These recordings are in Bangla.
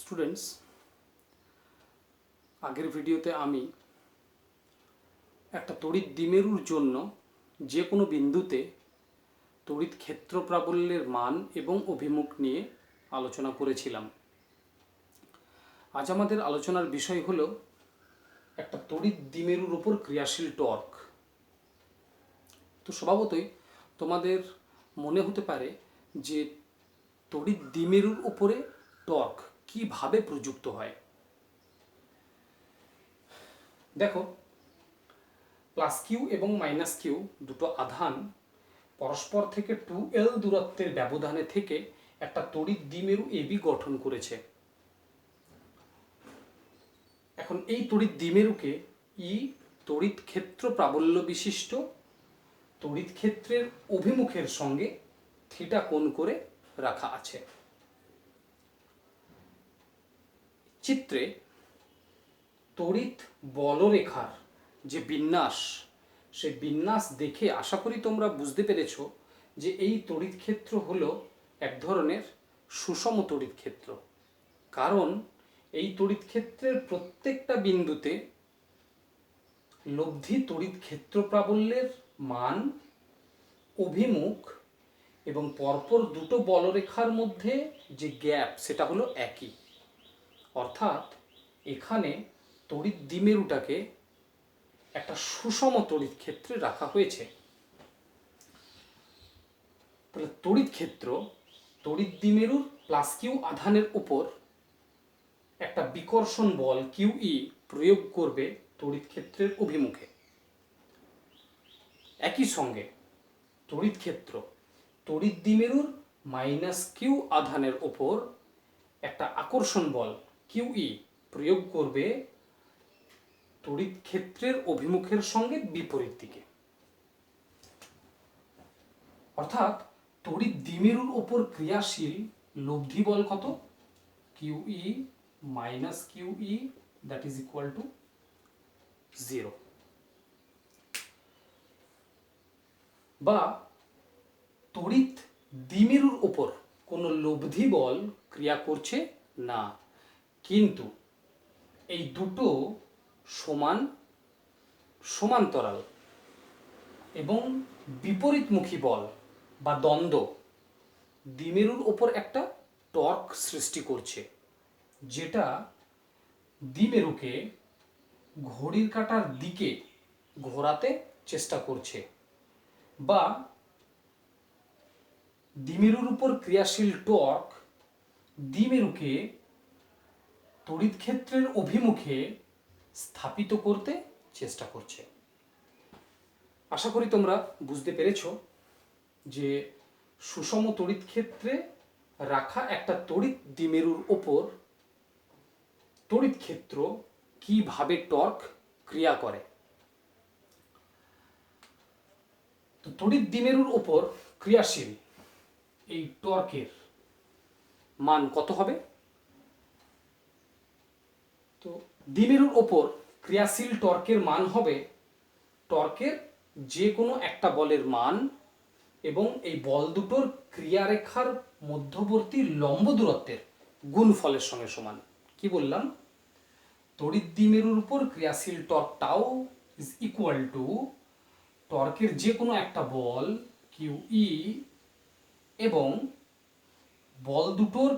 স্টুডেন্টস, আগের ভিডিওতে আমি একটা তড়িৎ দ্বিমেরুর জন্য যে কোনো বিন্দুতে তড়িৎ ক্ষেত্র প্রাবল্যের মান এবং অভিমুখ নিয়ে আলোচনা করেছিলাম। আজ আমাদের আলোচনার বিষয় হলো একটা তড়িৎ দ্বিমেরুর উপর ক্রিয়াশীল টর্ক। তো স্বভাবতই তোমাদের মনে হতে পারে যে তড়িৎ দ্বিমেরুর উপরে টর্ক কিভাবে প্রযুক্ত হয়। দেখো, প্লাস কিউ এবং মাইনাস কিউ দুটো আধান পরস্পর থেকে 2L দূরত্বের ব্যবধানে থেকে একটা তড়িৎ দ্বিমেরু এবি গঠন করেছে। এখন এই তড়িৎ দ্বিমেরুকে তড়িৎ ক্ষেত্র প্রাবল্য বিশিষ্ট তড়িৎ ক্ষেত্রের অভিমুখের সঙ্গে থিটা কোণ করে রাখা আছে। চিত্রে তড়িৎ বলরেখার যে বিন্যাস, সেই বিন্যাস দেখে আশা করি তোমরা বুঝতে পেরেছো যে এই তড়িৎ ক্ষেত্র হলো এক ধরনের সুষম তড়িৎ ক্ষেত্র। কারণ এই তড়িৎ ক্ষেত্রের প্রত্যেকটা বিন্দুতে লব্ধি তড়িৎ ক্ষেত্র প্রাবল্যের মান, অভিমুখ এবং পরপর দুটো বলরেখার মধ্যে যে গ্যাপ সেটা হলো একই। অর্থাৎ এখানে তড়িৎ দ্বিমেরুটাকে একটা সুষম তড়িৎ ক্ষেত্রে রাখা হয়েছে। তাহলে তড়িৎ ক্ষেত্র তড়িৎ দ্বিমেরুর প্লাস কিউ আধানের উপর একটা বিকর্ষণ বল কিউই প্রয়োগ করবে তড়িৎ ক্ষেত্রের অভিমুখে। একই সঙ্গে তড়িৎ ক্ষেত্র তড়িৎ দ্বিমেরুর মাইনাস কিউ আধানের উপর একটা আকর্ষণ বল কিউই প্রয়োগ করবে তড়িৎ ক্ষেত্রের অভিমুখের সঙ্গে বিপরীত দিকে। অর্থাৎ তড়িৎ দ্বিমেরুর উপর ক্রিয়াশীল লব্ধি বল কত? Kiwi minus kiwi that is equal two 0। বা তড়িৎ দ্বিমেরুর উপর কোনো লব্ধি বল ক্রিয়া করছে না, কিন্তু এই দুটো সমান্তরাল এবং বিপরীতমুখী বল বা দ্বন্দ্ব দ্বিমেরুর ওপর একটা টর্ক সৃষ্টি করছে, যেটা দ্বিমেরুকে ঘড়ির কাঁটার দিকে ঘোরাতে চেষ্টা করছে। বা দ্বিমেরুর উপর ক্রিয়াশীল টর্ক দ্বিমেরুকে তড়িৎ ক্ষেত্রের অভিমুখে স্থাপিত করতে চেষ্টা করছে। আশা করি তোমরা বুঝতে পেরেছো যে সুষম তড়িৎ ক্ষেত্রে রাখা একটা তড়িৎ দ্বিমেরুর ওপর তড়িৎ ক্ষেত্র কিভাবে টর্ক ক্রিয়া করে। তো তড়িৎ দ্বিমেরুর ওপর ক্রিয়াশীল এই টর্কের মান কত হবে? তো দ্বিমেরুর ওপর ক্রিয়াশীল টর্কের মান হবে টর্কের যে কোনো একটা বলের মান এবং এই বল দুটোর ক্রিয়ারেখার মধ্যবর্তী লম্ব দূরত্বের গুণফলের সঙ্গে সমান। কি বললাম? তড়িৎ দ্বিমেরুর উপর ক্রিয়াশীল torque tau is equal to টর্কের যে কোনো একটা বল কিউই এবং বল দুটোর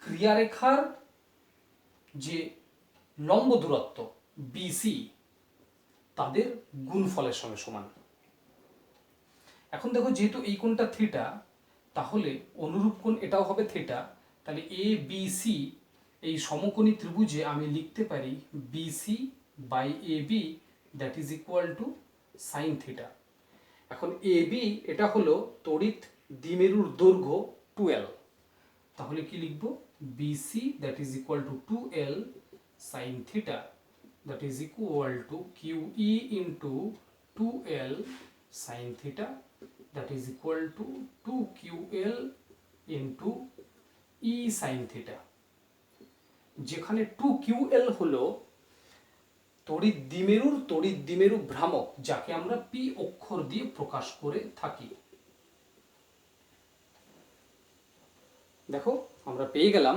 ক্রিয়ারেখার যে লম্ব দূরত্ব বিসি তাদের গুণফলের সঙ্গে সমান। এখন দেখো, যেহেতু এই কোণটা থিটা, তাহলে অনুরূপ কোণ এটাও হবে থিটা। তাহলে এ বি সি এই সমকোণী ত্রিভুজে আমি লিখতে পারি BC by A B that is equal to sine theta. এখন এ বি এটা হলো তড়িৎ দ্বিমেরুর দৈর্ঘ্য 2L, তাহলে কি লিখব? BC that is equal to 2L sine theta that is equal to QE into 2L sin theta that is equal to 2QL into E sin theta, যেখানে 2QL হলো তড়িৎ দ্বিমেরু ভ্রামক, যাকে আমরা P অক্ষর দিয়ে প্রকাশ করে থাকি। দেখো, আমরা পেয়ে গেলাম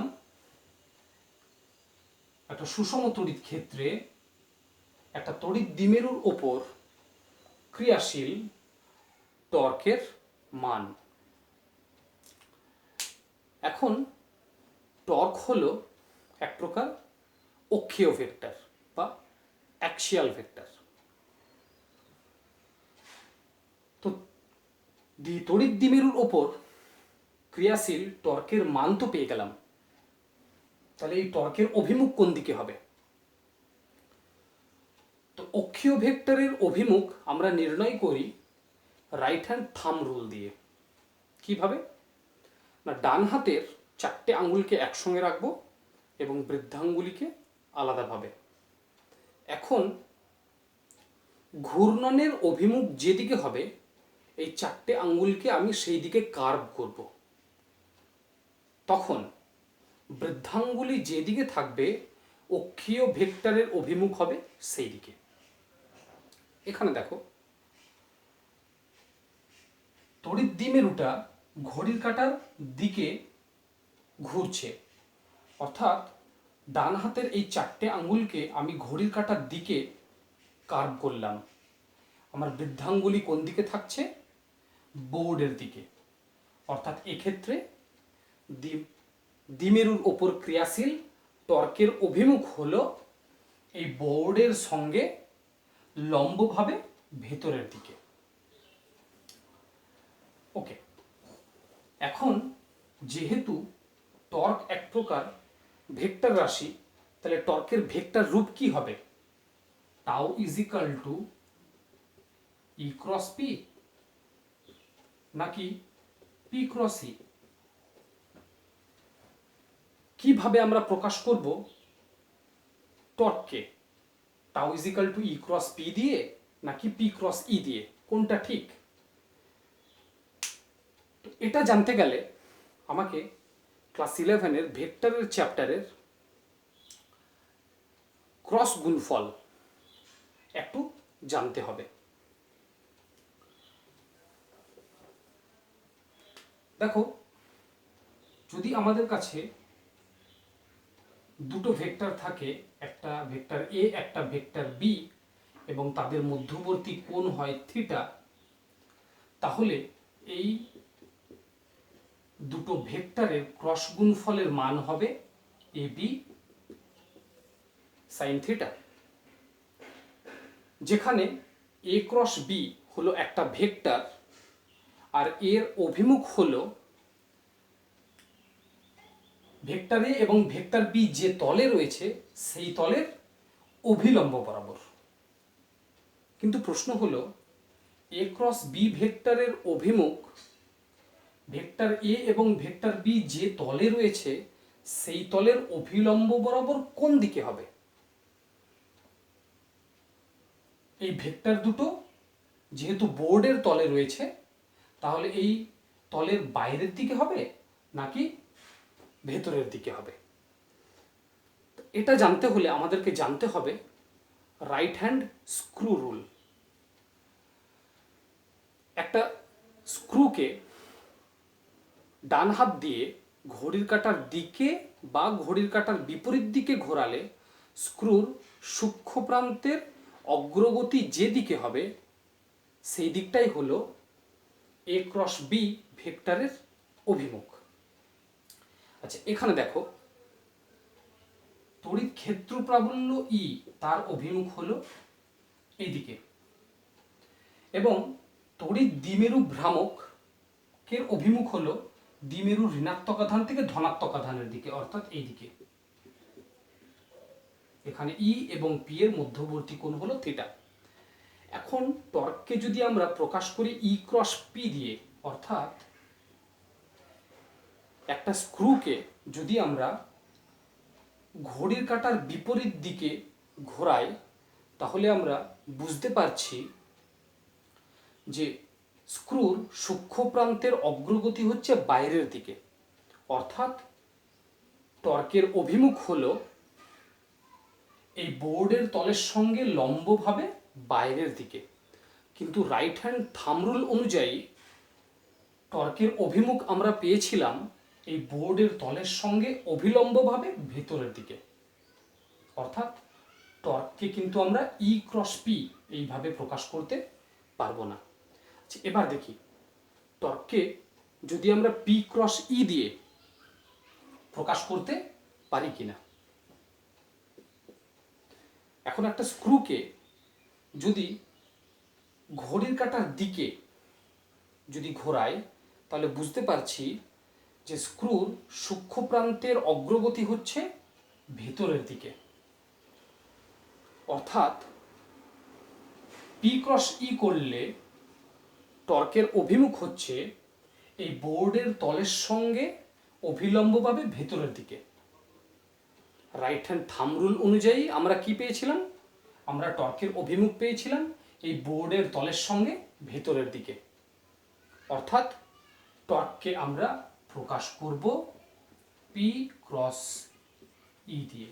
একটা সুষম তড়িৎ ক্ষেত্রে একটা তড়িৎ দ্বিমেরুর ওপর ক্রিয়াশীল টর্কের মান। এখন টর্ক হলো এক প্রকার অক্ষীয় ভেক্টর বা অ্যাক্সিয়াল ভেক্টর। তো তড়িৎ দ্বিমেরুর ওপর ক্রিয়াশীল টর্কের মান তো পেয়ে গেলাম, তাহলে এই টর্কের অভিমুখ কোন দিকে হবে? তো অক্ষীয় ভেক্টরের অভিমুখ আমরা নির্ণয় করি রাইট হ্যান্ড থাম্ব রুল দিয়ে। কিভাবে না, ডান হাতের 4টে আঙ্গুলকে একসঙ্গে রাখবো এবং বৃদ্ধাঙ্গুলিকে আলাদাভাবে। এখন ঘূর্ণনের অভিমুখ যেদিকে হবে এই 4টে আঙ্গুলকে আমি সেই দিকে কার্ভ করব। তখন বৃদ্ধাঙ্গুলি যেদিকে থাকবে অক্ষীয় ভেক্টরের অভিমুখ হবে সেই দিকে। এখানে দেখো তড়িৎ দ্বিমেরুটা ঘড়ির কাঁটার দিকে ঘুরছে, অর্থাৎ ডান হাতের এই 4টে আঙ্গুলকে আমি ঘড়ির কাঁটার দিকে কার্ভ করলাম। আমার বৃদ্ধাঙ্গুলি কোন দিকে থাকছে? বোর্ডের দিকে। অর্থাৎ এক্ষেত্রে দ্বিমেরুর ওপর ক্রিয়াশীল টর্কের অভিমুখ হলো এই বোর্ডের সঙ্গে লম্বভাবে ভেতরের দিকে। ওকে, এখন যেহেতু টর্ক এক প্রকার ভেক্টর রাশি, তাহলে টর্কের ভেক্টর রূপ কি হবে? Tau is equal to E cross P নাকি পি ক্রস ই? কিভাবে আমরা প্রকাশ করব টর্ককে? Tau is equal to E cross P দিয়ে নাকি পি ক্রস ই দিয়ে? কোনটা ঠিক? তো এটা জানতে গেলে আমাকে ক্লাস 11-এর ভেক্টরের চ্যাপ্টারের ক্রস গুণফল একটু জানতে হবে। দেখো, যদি আমাদের কাছে দুটো ভেক্টর থাকে, একটা ভেক্টর এ একটা ভেক্টর বি, এবং তাদের মধ্যবর্তী কোণ হয় থিটা, তাহলে এই দুটো ভেক্টরের ক্রস গুণফলের মান হবে এ বি সাইন থিটা, যেখানে এ ক্রস বি হলো একটা ভেক্টর আর এর অভিমুখ হলো ভেক্টর এ এবং ভেক্টর বি যে তলে রয়েছে সেই তলের অভিলম্ব বরাবর। কিন্তু প্রশ্ন হলো এ ক্রস বি ভেক্টরের অভিমুখ ভেক্টর এ এবং ভেক্টর বি যে তলে রয়েছে সেই তলের অভিলম্ব বরাবর কোন দিকে হবে? এই ভেক্টর দুটো যেহেতু বোর্ডের তলে রয়েছে, তাহলে এই তলের বাইরের দিকে হবে নাকি ভেতরের দিকে হবে? এটা জানতে হলে আমাদেরকে জানতে হবে রাইট হ্যান্ড স্ক্রু রুল। একটা স্ক্রুকে ডান হাত দিয়ে ঘড়ির কাঁটার দিকে বা ঘড়ির কাঁটার বিপরীত দিকে ঘোরালে স্ক্রুর সূক্ষ্ম প্রান্তের অগ্রগতি যে দিকে হবে সেই দিকটাই হলো এ ক্রস বি ভেক্টরের অভিমুখ। আচ্ছা, এখানে দেখো তড়িৎ ক্ষেত্র প্রাবল্য ই তার অভিমুখ হলো এইদিকে, এবং তড়িৎ দ্বিমেরু ভ্রামকের অভিমুখ হলো দ্বিমেরু ঋণাত্মক আধান থেকে ধনাত্মক আধানের দিকে, অর্থাৎ এইদিকে। এখানে ই এবং পি এর মধ্যবর্তী কোণ হলো থিটা। এখন টর্ককে যদি আমরা প্রকাশ করি ই ক্রস পি দিয়ে, অর্থাৎ একটা স্ক্রুকে যদি আমরা ঘড়ির কাঁটার বিপরীত দিকে ঘোরাই, তাহলে আমরা বুঝতে পারছি যে স্ক্রুর সূক্ষ্ম প্রান্তের অগ্রগতি হচ্ছে বাইরের দিকে, অর্থাৎ টর্কের অভিমুখ হলো এই বোর্ডের তলের সঙ্গে লম্বভাবে বাইরের দিকে। কিন্তু রাইট হ্যান্ড থাম্ব রুল অনুযায়ী টর্কের অভিমুখ আমরা পেয়েছিলাম এই বোর্ডের তলের সঙ্গে অভিলম্বভাবে ভেতরের দিকে। অর্থাৎ টর্ককে কিন্তু আমরা ই ক্রস পি এইভাবে প্রকাশ করতে পারবো না। আচ্ছা, এবার দেখি টর্ককে যদি আমরা পি ক্রস ই দিয়ে প্রকাশ করতে পারি কিনা। এখন একটা স্ক্রুকে যদি ঘড়ির কাঁটার দিকে যদি ঘোরাই তাহলে বুঝতে পারছি যে স্ক্রুর সূক্ষ্ম প্রান্তের অগ্রগতি হচ্ছে ভেতরের দিকে, অর্থাৎ পি ক্রস ই করলে টর্কের অভিমুখ হচ্ছে এই বোর্ডের তলের সঙ্গে অভিলম্বভাবে ভেতরের দিকে। রাইট হ্যান্ড থাম্ব রুল অনুযায়ী আমরা কি পেয়েছিলাম, আমরা টর্কের অভিমুখ পেয়েছিলাম এই বোর্ডের তলের সঙ্গে ভেতরের দিকে, অর্থাৎ টর্ককে আমরা প্রকাশ করব পি ক্রস ই দিয়ে।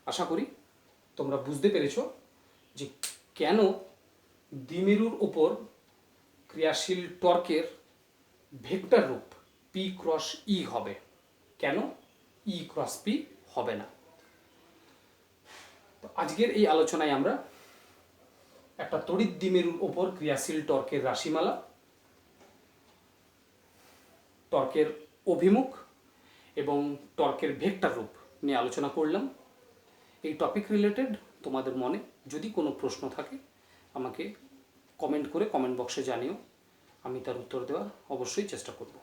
আশা করি তোমরা বুঝতে পেরেছ যে কেন দ্বিমেরুর ওপর ক্রিয়াশীল টর্কের ভেক্টর রূপ পি ক্রস ই হবে, কেন ই ক্রস পি হবে না। তো আজকের এই আলোচনায় আমরা একটা তড়িৎ দ্বিমেরুর ওপর ক্রিয়াশীল টর্কের রাশিমালা, টর্কের অভিমুখ এবং টর্কের ভেক্টর রূপ নিয়ে আলোচনা করলাম। এই টপিক রিলেটেড তোমাদের মনে যদি কোনো প্রশ্ন থাকে আমাকে কমেন্ট করে কমেন্ট বক্সে জানিও, আমি তার উত্তর দেওয়ার অবশ্যই চেষ্টা করব।